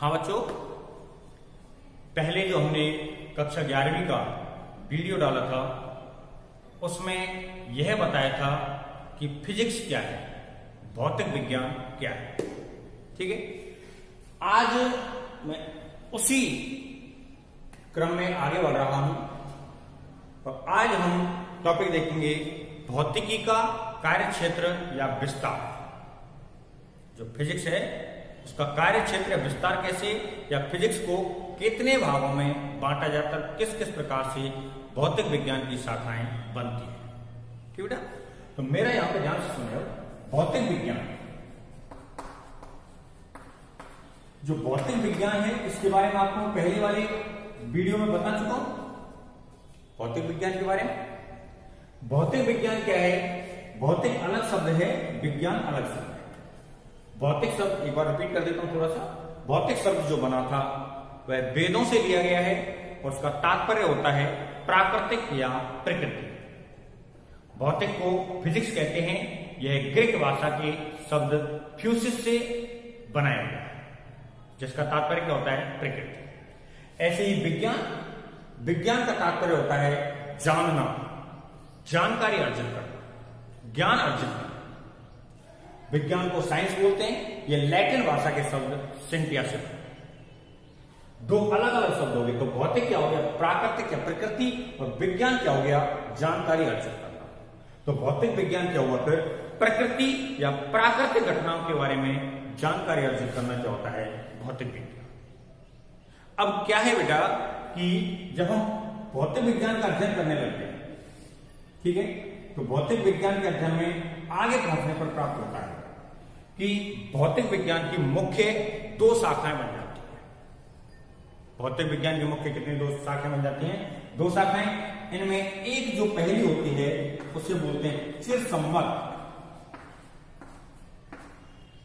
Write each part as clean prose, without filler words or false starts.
हाँ बच्चों, पहले जो हमने कक्षा 11वीं का वीडियो डाला था उसमें यह बताया था कि फिजिक्स क्या है, भौतिक विज्ञान क्या है। ठीक है, आज मैं उसी क्रम में आगे बढ़ रहा हूं और आज हम टॉपिक देखेंगे भौतिकी का कार्य क्षेत्र या विस्तार। जो फिजिक्स है उसका कार्य क्षेत्र या विस्तार कैसे, या फिजिक्स को कितने भागों में बांटा जाता है, किस किस प्रकार से भौतिक विज्ञान की शाखाएं बनती है। ठीक बेटा, तो मेरा यहां पे ध्यान से सुनो। भौतिक विज्ञान, जो भौतिक विज्ञान है इसके बारे में आपको पहले वाले वीडियो में बता चुका हूं। भौतिक विज्ञान के बारे में, भौतिक विज्ञान क्या है? भौतिक अलग शब्द है, विज्ञान अलग शब्द है। भौतिक शब्द एक बार रिपीट कर देता हूं थोड़ा सा। भौतिक शब्द जो बना था वह वेदों से लिया गया है और उसका तात्पर्य होता है प्राकृतिक या प्रकृति। भौतिक को फिजिक्स कहते हैं। यह ग्रीक भाषा के शब्द फ्यूसिस से बनाया गया है जिसका तात्पर्य क्या होता है? प्रकृति। ऐसे ही विज्ञान, विज्ञान का तात्पर्य होता है जानना, जानकारी अर्जित करना, ज्ञान अर्जित करना। विज्ञान को साइंस बोलते हैं। यह लैटिन भाषा के शब्द सिंटिया से, दो अलग अलग शब्द हो गए। तो भौतिक क्या हो गया? प्राकृतिक या प्रकृति, और विज्ञान क्या हो गया? जानकारी अर्जित करना। तो भौतिक विज्ञान क्या हुआ फिर? प्रकृति या प्राकृतिक घटनाओं के बारे में जानकारी अर्जित करना क्या होता है? भौतिक विज्ञान। अब क्या है बेटा कि जब हम भौतिक विज्ञान का अध्ययन करने लगते हैं, ठीक है, तो भौतिक विज्ञान के अध्ययन में आगे पहुंचने पर प्राप्त होता है कि भौतिक विज्ञान की मुख्य दो शाखाएं बन जाती हैं। भौतिक विज्ञान की मुख्य कितनी दो शाखाएं बन जाती हैं? दो शाखाएं। इनमें एक जो पहली होती है उसे बोलते हैं चिरसम्मत।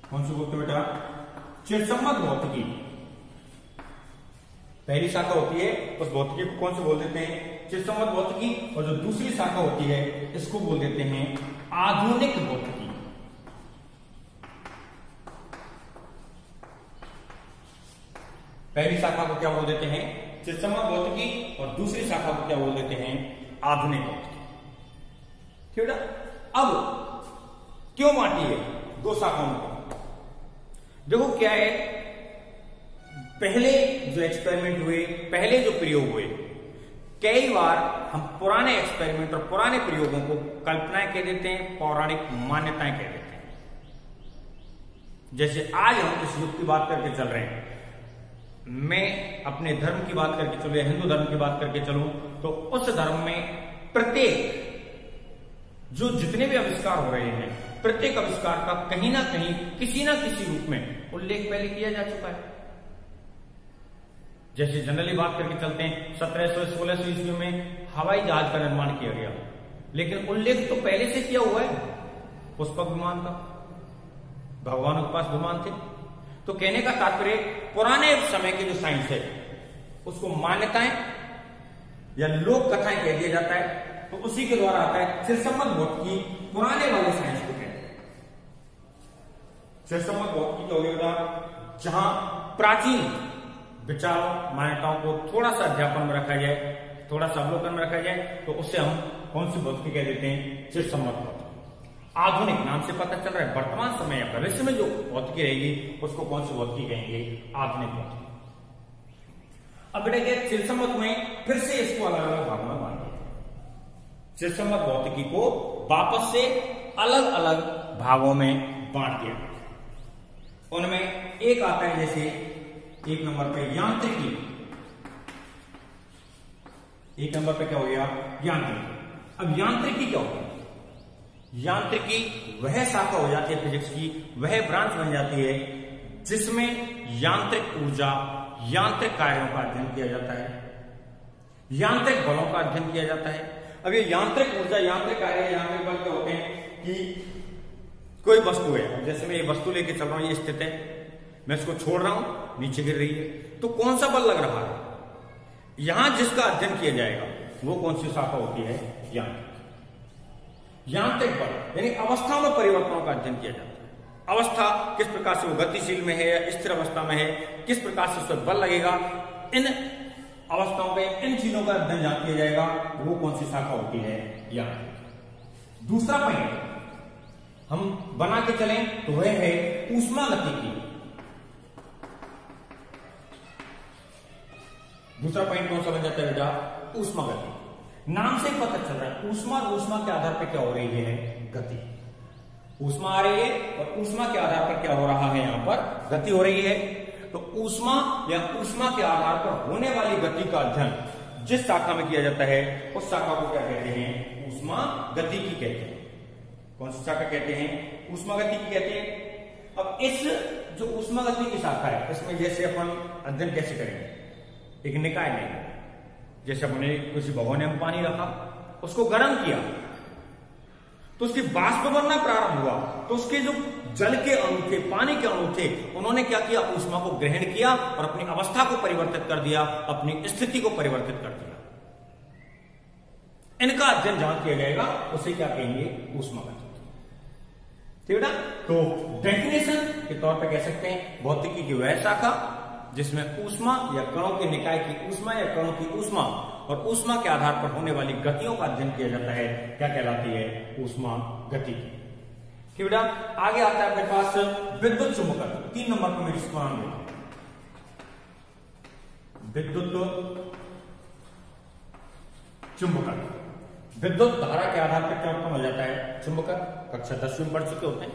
कौन सी बोलते बेटा? चिरसम्मत भौतिकी। पहली शाखा होती है उस भौतिकी को कौन से बोल देते हैं? चिरसम्मत भौतिकी। और जो दूसरी शाखा होती है इसको बोल देते हैं आधुनिक भौतिकी। पहली शाखा को क्या बोल देते हैं? चिरसम्मत भौतिकी। और दूसरी शाखा को क्या बोल देते हैं? आधुनिक भौतिकी। ठीक है। अब क्यों बांटी है दो शाखाओं को? देखो क्या है, पहले जो एक्सपेरिमेंट हुए, पहले जो प्रयोग हुए, कई बार हम पुराने एक्सपेरिमेंट और पुराने प्रयोगों को कल्पनाएं कह देते हैं, पौराणिक मान्यताएं कह देते हैं। जैसे आज हम इस युग की बात करके चल रहे हैं, मैं अपने धर्म की बात करके चलूं या हिंदू धर्म की बात करके चलूं, तो उस धर्म में प्रत्येक जो जितने भी आविष्कार हो रहे हैं, प्रत्येक आविष्कार का कहीं ना कहीं किसी ना किसी रूप में उल्लेख पहले किया जा चुका है। जैसे जनरली बात करके चलते हैं, 1700-1600 ईस्वी में हवाई जहाज का निर्माण किया गया, लेकिन उल्लेख तो पहले से किया हुआ है पुष्पक विमान का। भगवान के पास विमान थे। तो कहने का तात्पर्य पुराने समय की जो साइंस है उसको मान्यताएं या लोक कथाएं कह दिया जाता है। तो उसी के द्वारा आता है चिरसम्मत भौतिकी। पुराने वाले साइंस को कहते हैं चिरसम्मत भौतिकी। तो होगा जहां प्राचीन विचारों, मान्यताओं को थोड़ा सा अध्यापन में रखा जाए, थोड़ा सा अवलोकन में रखा जाए, तो उससे हम कौन सी भौतिकी कह देते हैं? चिरसम्मत भौतिकी। आधुनिक नाम से पता चल रहा है वर्तमान समय या भविष्य में जो भौतिकी रहेगी उसको कौन सी भौतिकी कहेंगे? आधुनिक भौतिकी। अब बेटा क्या, चिरसम्मत में फिर से इसको अलग अलग भागों में बांट दिया। चिरसम्मत भौतिकी को वापस से अलग अलग भागों में बांट दिया। उनमें एक आता है, जैसे एक नंबर पे यांत्रिकी। एक नंबर पे क्या हो गया? यांत्रिकी। अब यांत्रिकी क्या होती है? यांत्रिकी वह शाखा हो जाती है फिजिक्स की, वह ब्रांच बन जाती है जिसमें यांत्रिक ऊर्जा, यांत्रिक कार्यों का अध्ययन किया जाता है, यांत्रिक बलों का अध्ययन किया जाता है। अब ये यांत्रिक ऊर्जा, यांत्रिक कार्य, यांत्रिक बल क्या होते हैं कि कोई वस्तु है, जैसे मैं ये वस्तु लेके चल रहा हूं, ये स्थित है, मैं इसको छोड़ रहा हूं, नीचे गिर रही है, तो कौन सा बल लग रहा है? यहां जिसका अध्ययन किया जाएगा वो कौन सी शाखा होती है? यांत्रिक। यांत्रिक बल यानी अवस्था में परिवर्तनों का अध्ययन किया जाता है। अवस्था किस प्रकार से वो गतिशील में है या स्थिर अवस्था में है, किस प्रकार से उस पर बल लगेगा, इन अवस्थाओं पे इन चीजों का अध्ययन जहां किया जाएगा वो कौन सी शाखा होती है यहाँ। दूसरा पॉइंट हम बना के चलें तो वह है ऊष्मागतिकी। दूसरा पॉइंट कौन सा बन जाता है बेटा, ऊष्मागतिकी। नाम से पता चल रहा है ऊष्मा और ऊष्मा के आधार पर क्या हो रही है, गति। ऊष्मा आ रही है और ऊष्मा के आधार पर क्या हो रहा है, यहां पर गति हो रही है। तो ऊष्मा या ऊष्मा के आधार पर होने वाली गति का अध्ययन जिस शाखा में किया जाता है उस शाखा को क्या कहते हैं, ऊष्मा गतिकी कहते हैं। कौन सी शाखा कहते हैं, ऊष्मा गतिकी कहते हैं। अब इस जो ऊष्मा गति की शाखा है इसमें जैसे अपन अध्ययन कैसे करेंगे, एक निकाय लेंगे। जैसे अपने किसी भगोने में पानी रखा, उसको गर्म किया तो उसकी वाष्प बनना प्रारंभ हुआ, तो उसके जो जल के अणु थे, पानी के अणु थे, उन्होंने क्या किया, ऊष्मा को ग्रहण किया और अपनी अवस्था को परिवर्तित कर दिया, अपनी स्थिति को परिवर्तित कर दिया। इनका अध्ययन जहां किया जाएगा उसे क्या कहेंगे, ऊष्मागतिकी। ठीक है ना। तो डेफिनेशन के तौर पर कह सकते हैं भौतिकी की वह शाखा जिसमें ऊष्मा या कणों के निकाय की ऊष्मा या कणों की ऊष्मा और ऊष्मा के आधार पर होने वाली गतियों का अध्ययन किया जाता है, क्या कहलाती है, ऊष्मा गतिकी। ठीक बेटा। आगे आता है अपने पास विद्युत चुंबकत्व। 3 नंबर पर मेरी इसको नाम देता हूं, विद्युत चुंबकत्व। विद्युत धारा के आधार पर क्या उत्पन्न हो जाता है, चुंबकत्व। कक्षा 10 में पढ़ चुके होते हैं।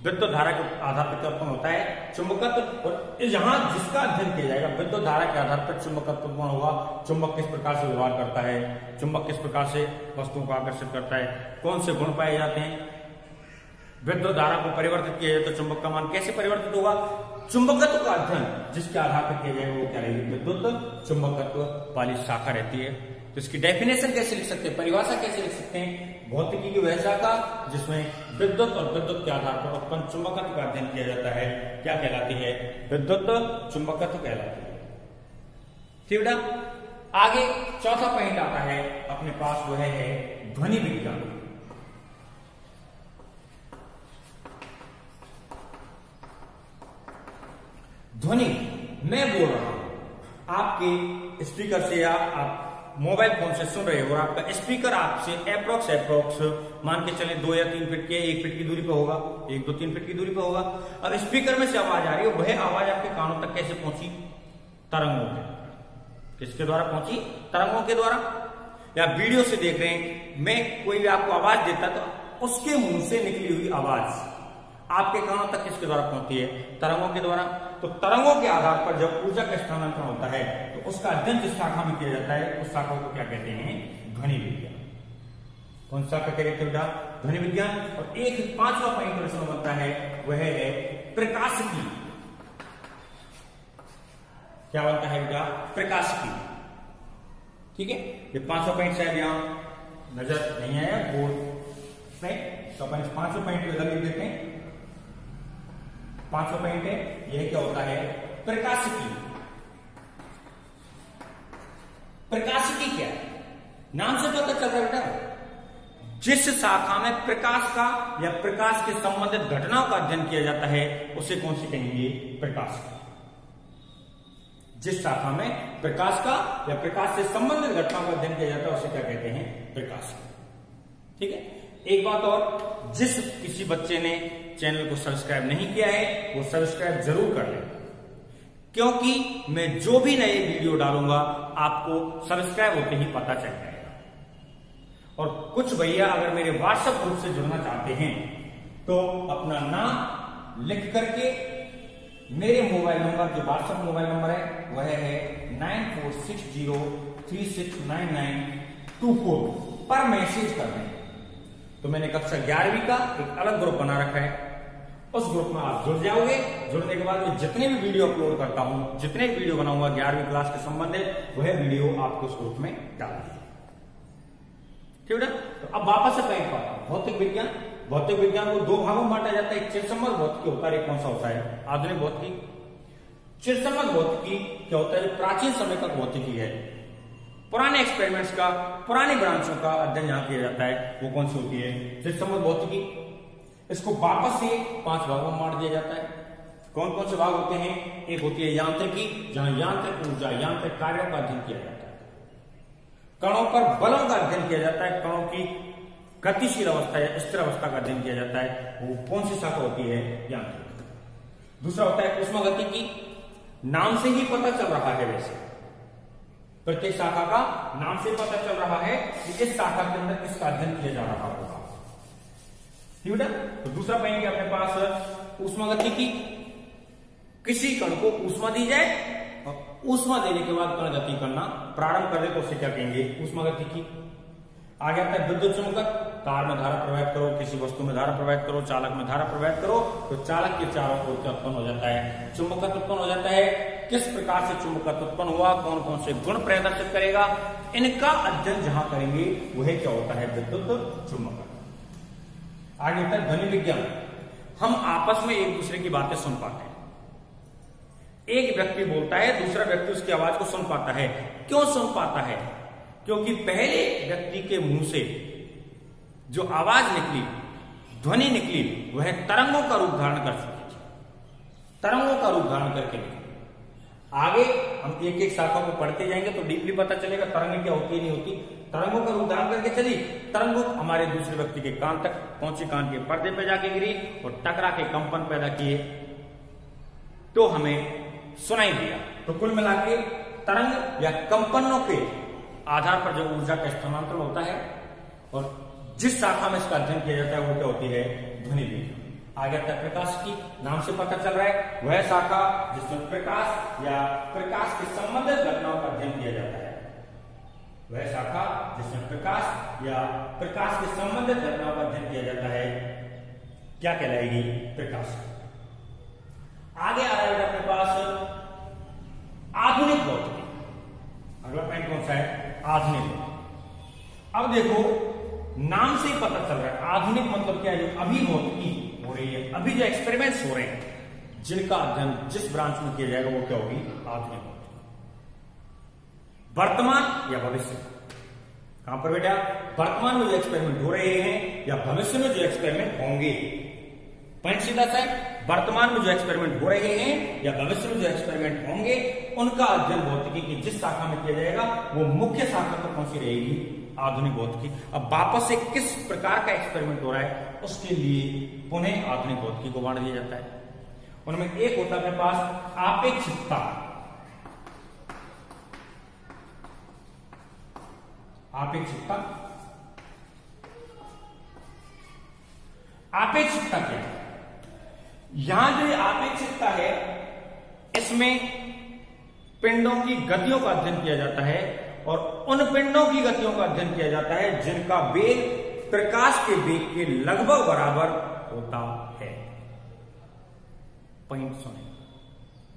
विद्युत धारा के आधार पर क्या उत्पन्न होता है, चुंबकत्व। और यहां जिसका अध्ययन किया जाएगा विद्युत धारा के आधार पर चुंबकत्व उत्पन्न होगा। चुंबक किस प्रकार से व्यवहार करता है, चुंबक किस प्रकार से वस्तुओं को आकर्षित करता है, कौन से गुण पाए जाते हैं। विद्युत धारा को परिवर्तित किया जाए तो चुंबक का मान कैसे परिवर्तित होगा। चुंबकत्व का अध्ययन जिसके आधार पर किया जाएगा वो क्या रहेगी, विद्युत चुंबकत्व वाली शाखा रहती है। तो इसकी डेफिनेशन कैसे लिख सकते हैं, परिभाषा कैसे लिख सकते हैं, भौतिकी की वह शाखा जिसमें विद्युत और विद्युत के आधार पर उत्पन्न चुंबकत्व का अध्ययन किया जाता है, क्या कहलाती है, विद्युत चुंबकत्व कहलाती है। ठीक बेटा। आगे चौथा पॉइंट आता है अपने पास, वह है ध्वनि विज्ञान। ध्वनि मैं बोल रहा हूं आपके स्पीकर से या आप मोबाइल फोन से सुन रहे हो और आपका स्पीकर आपसे अप्रोक्स मान के चले 2 या 3 फीट के 1 फीट की दूरी पे होगा, 1, 2, 3 फीट की दूरी पे होगा। और स्पीकर में से आवाज आ रही है, वह आवाज आपके कानों तक कैसे पहुंची, तरंगों के। किसके द्वारा पहुंची, तरंगों के द्वारा। या वीडियो से देख रहे हैं, मैं कोई भी आपको आवाज देता तो उसके मुंह से निकली हुई आवाज आपके कानों तक किसके द्वारा पहुंचती है, तरंगों के द्वारा। तो तरंगों के आधार पर जब ऊर्जा का स्थानांतरण होता है तो उसका अध्ययन जिस शाखा में किया जाता है उस शाखा को क्या कहते हैं, ध्वनि विज्ञान। कौन सा कहते हैं बेटा, ध्वनि विज्ञान। और एक 5वां पॉइंट प्रश्न बनता है, वह है प्रकाशिकी। क्या बनता है बेटा, प्रकाशिकी। ठीक है। ये 5वां पॉइंट शायद यहां नजर नहीं आया बोर्ड में, तो अपन इस 5वें पॉइंट को इधर लिख देते हैं। 5वां पॉइंट है, यह क्या होता है, प्रकाशिकी। प्रकाशिकी क्या है, नाम से पता चल रहा है बेटा, जिस शाखा में प्रकाश का या प्रकाश के संबंधित घटनाओं का अध्ययन किया जाता है उसे कौन सी कहेंगे, प्रकाशिकी। जिस शाखा में प्रकाश का या प्रकाश से संबंधित घटनाओं का अध्ययन किया जाता है उसे क्या कहते हैं, प्रकाशिकी। ठीक है। एक बात और, जिस किसी बच्चे ने चैनल को सब्सक्राइब नहीं किया है वो सब्सक्राइब जरूर कर ले, क्योंकि मैं जो भी नए वीडियो डालूंगा आपको सब्सक्राइब होते ही पता चल जाएगा। और कुछ भैया अगर मेरे व्हाट्सएप ग्रुप से जुड़ना चाहते हैं तो अपना नाम लिख करके मेरे मोबाइल नंबर, जो व्हाट्सएप मोबाइल नंबर है वह है 9460369924 पर मैसेज कर दें। तो मैंने कक्षा 11वीं का एक अलग ग्रुप बना रखा है, उस ग्रुप में आप जुड़ जाओगे। जुड़ने के बाद मैं जितने भी वीडियो अपलोड करता हूं, जितने भी वीडियो बनाऊंगा 11वीं क्लास के संबंधित, वह वीडियो आपको उस ग्रुप में डाल दिए। ठीक है। तो अब वापस से पॉइंट पर आता हूं, भौतिक विज्ञान। भौतिक विज्ञान को 2 भागों में बांटा जाता है, एक चिरसम्मत भौतिकी होता है, एक कौन सा होता है, आधुनिक भौतिकी। चिरसम्मत भौतिकी क्या होता है, प्राचीन समय तक भौतिकी है, पुराने एक्सपेरिमेंट्स का, पुरानी ब्रांचों का अध्ययन यहां किया जाता है, वो कौन सी होती है, चिरसम्मत भौतिकी। इसको वापस से 5 भागों में बांट दिया जाता है। कौन कौन से भाग होते हैं? एक होती है यांत्रिकी, जहां यांत्रिक ऊर्जा, यांत्रिक कार्यों का अध्ययन किया जाता है। कणों पर बलों का अध्ययन किया जाता है, कणों की गतिशील अवस्था या स्थिर अवस्था का अध्ययन किया जाता है। वो कौन सी शाखा होती है? यांत्रिक। दूसरा होता है ऊष्मागतिकी, नाम से ही पता चल रहा है, वैसे प्रत्येक शाखा का नाम से पता चल रहा है कि इस शाखा के अंदर किसका अध्ययन किया जा रहा होगा। ठीक है, तो दूसरा पाएंगे अपने पास ऊष्मागतिकी, किसी कण को ऊष्मा दी जाए और ऊष्मा देने के बाद कण गति करना प्रारंभ कर दे तो उसे क्या कहेंगे? ऊष्मागतिकी। आगे आता है विद्युत चुंबकत्व, तार में धारा प्रवाहित करो, किसी वस्तु में धारा प्रवाहित करो, चालक में धारा प्रवाहित करो तो चालक के चारों ओर क्या उत्पन्न हो जाता है? चुंबकत्व उत्पन्न हो जाता है। किस प्रकार से चुंबकत्व उत्पन्न हुआ, कौन कौन से गुण प्रदर्शित करेगा, इनका अध्ययन जहां करेंगे वह क्या होता है? विद्युत चुंबकत्व। आगे होता है ध्वनि विज्ञान, हम आपस में एक दूसरे की बातें सुन पाते हैं। एक व्यक्ति बोलता है, दूसरा व्यक्ति उसकी आवाज को सुन पाता है। क्यों सुन पाता है? क्योंकि पहले व्यक्ति के मुंह से जो आवाज निकली, ध्वनि निकली, वह तरंगों का रूप धारण कर चुकी थी, तरंगों का रूप धारण करके निकली। आगे हम एक एक शाखा को पढ़ते जाएंगे तो डीपली पता चलेगा तरंग क्या होती है, नहीं होती। तरंगों का रूप धारण करके चली, तरंगों हमारे दूसरे व्यक्ति के कान तक पहुंची, कान के पर्दे पे जाके गिरी और टकरा के कंपन पैदा किए तो हमें सुनाई दिया। तो कुल मिला के तरंग या कंपनों के आधार पर जो ऊर्जा का स्थानांतरण होता है और जिस शाखा में इसका अध्ययन किया जाता है वो क्या होती है? ध्वनि विज्ञान। आगे तक प्रकाश की, नाम से पता चल रहा है वह शाखा जिसमें प्रकाश या प्रकाश के संबंधित घटनाओं का अध्ययन किया जाता है। वह शाखा जिसमें प्रकाश या प्रकाश के संबंधित घटनाओं का अध्ययन किया जाता है क्या कहलाएगी? प्रकाश। आगे आ रहा है अपने पास आधुनिक भौतिकी। अगला पॉइंट कौन सा है? आधुनिक। अब देखो नाम से ही पता चल रहा है आधुनिक मतलब क्या है? जो अभी भौतिकी हो रही है, अभी जो एक्सपेरिमेंट्स हो रहे हैं, जिनका अध्ययन जिस ब्रांच में किया जाएगा वो क्या होगी? आधुनिक भौतिकी। वर्तमान या भविष्य, कहां पर बेटा? वर्तमान में जो एक्सपेरिमेंट हो रहे हैं या भविष्य में जो एक्सपेरिमेंट होंगे। पॉइंट सीधा सा है, वर्तमान में जो एक्सपेरिमेंट हो रहे हैं या भविष्य में जो एक्सपेरिमेंट होंगे उनका अध्ययन भौतिकी की जिस शाखा में किया जाएगा वो मुख्य शाखा पर कौन सी रहेगी? आधुनिक भौतिकी। अब वापस से किस प्रकार का एक्सपेरिमेंट हो रहा है उसके लिए पुनः आधुनिक भौतिकी को बांट दिया जाता है। उनमें एक होता है अपने पास आपेक्षिकता। आपेक्षिकता, आपेक्षिकता क्या है? यहां जो आपेक्षिकता है इसमें पिंडों की गतियों का अध्ययन किया जाता है और उन पिंडों की गतियों का अध्ययन किया जाता है जिनका वेग प्रकाश के वेग के लगभग बराबर होता है। पॉइंट सुने,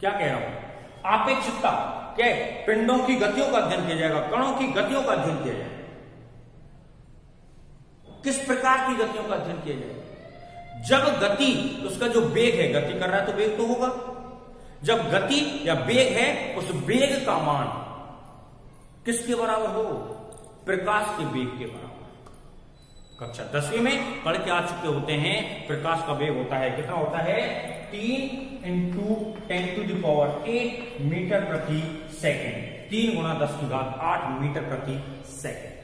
क्या कह रहा हूं? आपेक्षिकता क्या है? पिंडों की गतियों का अध्ययन किया जाएगा, कणों की गतियों का अध्ययन किया जाएगा। किस प्रकार की गतियों का अध्ययन किया जाएगा? जब गति, उसका जो वेग है, गति कर रहा है तो वेग तो होगा। जब गति या वेग है उस वेग का मान किसके बराबर हो? प्रकाश के वेग के बराबर। कक्षा 10वीं में पढ़ के आ चुके होते हैं, प्रकाश का वेग होता है, कितना होता है? 3 × 10⁸ मीटर प्रति सेकेंड। 3 × 10⁸ मीटर प्रति सेकेंड।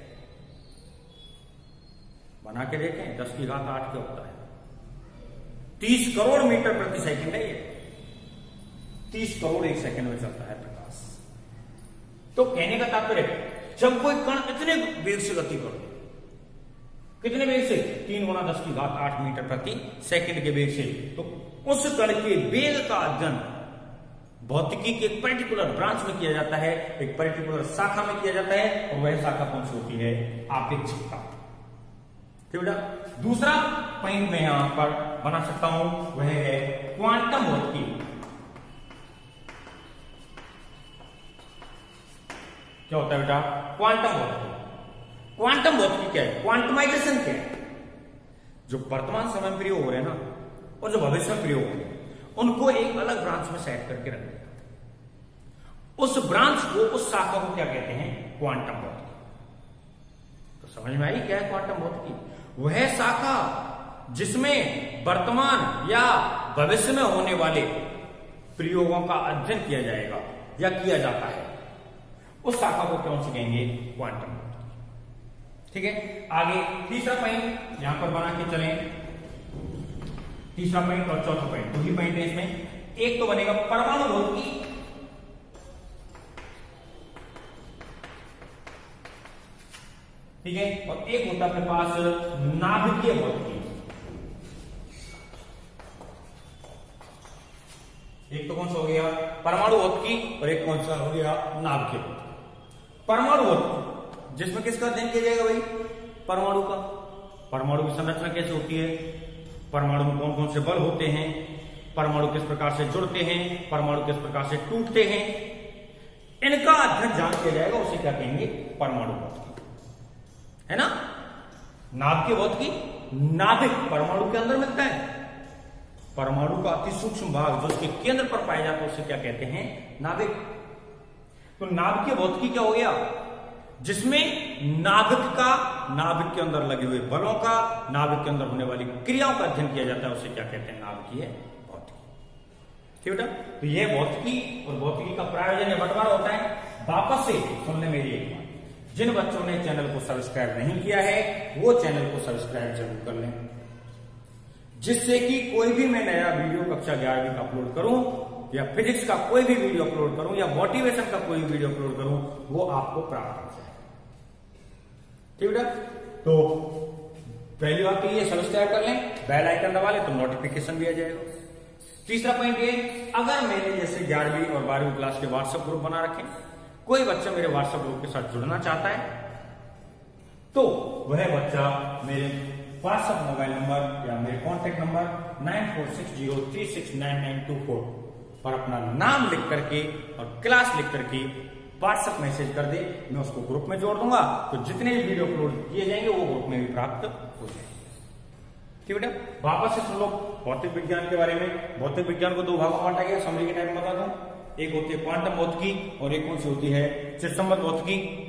बना के देखें, 10⁸ क्या होता है? 30 करोड़ मीटर प्रति सेकंड है ये। 30 करोड़ एक सेकंड में चलता है प्रकाश। तो कहने का तात्पर्य, जब कोई कण इतने वेग से गति कर, कितने वेग से? 3 × 10⁸ मीटर प्रति सेकंड के वेग से, तो उस कण के वेग का अध्ययन भौतिकी के एक पर्टिकुलर ब्रांच में किया जाता है, एक पर्टिकुलर शाखा में किया जाता है और वह शाखा कौन सी होती है? आपेक्षिकता। दूसरा पॉइंट मैं यहां पर बना सकता हूं वह है क्वांटम भौतिकी। क्या होता है बेटा? क्वांटम भौतिकी। क्वांटम भौतिकी क्या है? क्वांटमाइजेशन क्या है? जो वर्तमान समय में प्रयोग हो रहे हैं ना और जो भविष्य में प्रयोग हो रहे हैं उनको एक अलग ब्रांच में सेट करके रख दिया। उस ब्रांच को, उस शाखा को क्या कहते हैं? क्वांटम भौतिकी। तो समझ में आई क्या है क्वांटम भौतिकी? वह शाखा जिसमें वर्तमान या भविष्य में होने वाले प्रयोगों का अध्ययन किया जाएगा या किया जाता है, उस शाखा को कौन सी कहेंगे? क्वांटम। ठीक है, आगे तीसरा पॉइंट यहां पर बना के चलें। तीसरा पॉइंट और चौथा पॉइंट, दो ही पॉइंट है इसमें। एक तो बनेगा परमाणु भौतिकी, ठीक है, और एक होता है अपने पास नाभिकीय भौतिकी। एक तो कौन सा हो गया? परमाणु भौतिकी, और एक कौन सा हो गया? नाभिकीय भौतिकी। परमाणु भौतिकी जिसमें किसका अध्ययन किया जाएगा भाई? परमाणु का। परमाणु की संरचना कैसे होती है, परमाणु में कौन कौन से बल होते हैं, परमाणु किस प्रकार से जुड़ते हैं, परमाणु किस प्रकार से टूटते हैं, इनका अध्ययन जान किया जाएगा, उसे क्या कहेंगे? परमाणु भौतिकी, है ना। नाभिकीय भौतिकी, नाभिक परमाणु के अंदर मिलता है, परमाणु का अति सूक्ष्म भाग जो उसके केंद्र पर पाया जाता है उसे क्या कहते हैं? नाभिक। तो नाभिकीय भौतिकी क्या हो गया? जिसमें नाभिक के अंदर लगे हुए बलों का, नाभिक के अंदर होने वाली क्रियाओं का अध्ययन किया जाता है, उसे क्या कहते हैं? नाभिकीय भौतिकी। ठीक है बेटा, तो यह भौतिकी और भौतिकी का प्रायोजन या बंटवारा होता है। वापस से सुनने मेरी एक बात, जिन बच्चों ने चैनल को सब्सक्राइब नहीं किया है वो चैनल को सब्सक्राइब जरूर कर लें, जिससे कि कोई भी मैं नया वीडियो कक्षा 11वीं का अपलोड करूं या फिजिक्स का कोई भी वीडियो अपलोड करूं या मोटिवेशन का कोई वीडियो अपलोड करूं, वो आपको प्राप्त हो जाए। ठीक है, तो पहली बात तो ये सब्सक्राइब कर लें, बेल आइकन दबा लें तो नोटिफिकेशन भी आ जाएगा। तीसरा पॉइंट ये, अगर मैंने जैसे 11वीं और 12वीं क्लास के व्हाट्सएप ग्रुप बना रखे, कोई बच्चा मेरे व्हाट्सएप ग्रुप के साथ जुड़ना चाहता है तो वह बच्चा मेरे व्हाट्सएप मोबाइल नंबर या मेरे कॉन्टेक्ट नंबर 9460369924 पर अपना नाम लिख करके और क्लास लिख करके व्हाट्सएप मैसेज कर दे, मैं उसको ग्रुप में जोड़ दूंगा, तो जितने भी वीडियो अपलोड किए जाएंगे वो ग्रुप में भी प्राप्त हो जाएंगे। ठीक बेटा, वापस से सुन लो भौतिक विज्ञान के बारे में। भौतिक विज्ञान को दो भागों में बांटा गया, समरी के टाइम बता दूं। एक होती है क्वांटम भौतिकी और एक कौन सी होती है? चिरसम्बद्ध भौतिकी।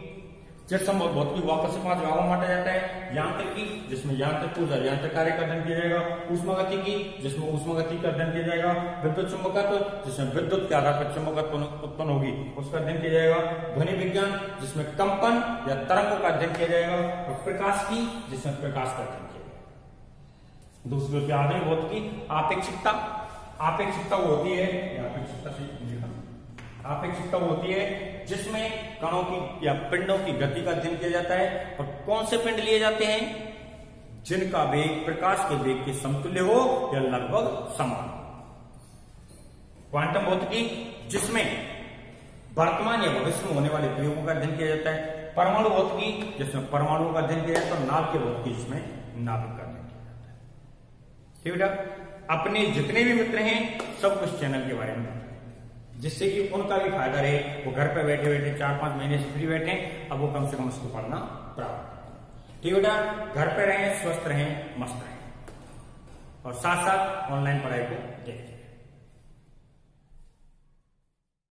चिरसम्बद्ध भौतिकी वापस से 5 भागों में बांटा जाता है। यांत्रिकी, जिसमें यांत्रिक ऊर्जा यांत्रिक कार्य का अध्ययन किया जाएगा। ऊष्मागतिकी, जिसमें ऊष्मागतिकी का अध्ययन किया जाएगा। विद्युत चुंबकत्व, जिसमें विद्युत के आधार पर चुंबकत्व उत्पन्न होगी, उसका अध्ययन किया जाएगा। ध्वनि विज्ञान, जिसमें कंपन या तरंगों का अध्ययन किया जाएगा। और प्रकाश की, जिसमें प्रकाश का अध्ययन किया जाएगा। दूसरी होती है आधुनिक भौतिकी, आपेक्षिकता। आपेक्षिकता वो होती है, आपेक्षिकता वो होती है जिसमें कणों की या पिंडों की गति का अध्ययन किया जाता है। और कौन से पिंड लिए जाते हैं? जिनका वेग प्रकाश के वेग के समतुल्य हो या लगभग समान। क्वांटम भौतिकी, जिसमें वर्तमान या भविष्य में होने वाले प्रयोगों का अध्ययन किया जाता है। परमाणु भौतिकी, जिसमें परमाणुओं का अध्ययन किया जाता है। और नाभिकीय भौतिकी, जिसमें नाभिक का अध्ययन किया जाता है। ठीक बेटा, अपने जितने भी मित्र हैं सब कुछ चैनल के बारे में, जिससे कि उनका भी फायदा रहे। वो घर पे बैठे बैठे 4-5 महीने से फ्री बैठे, अब वो कम से कम उसको पढ़ना प्राप्त। ठीक बेटा, घर पे रहें, स्वस्थ रहें, मस्त रहें और साथ साथ ऑनलाइन पढ़ाई को देखें।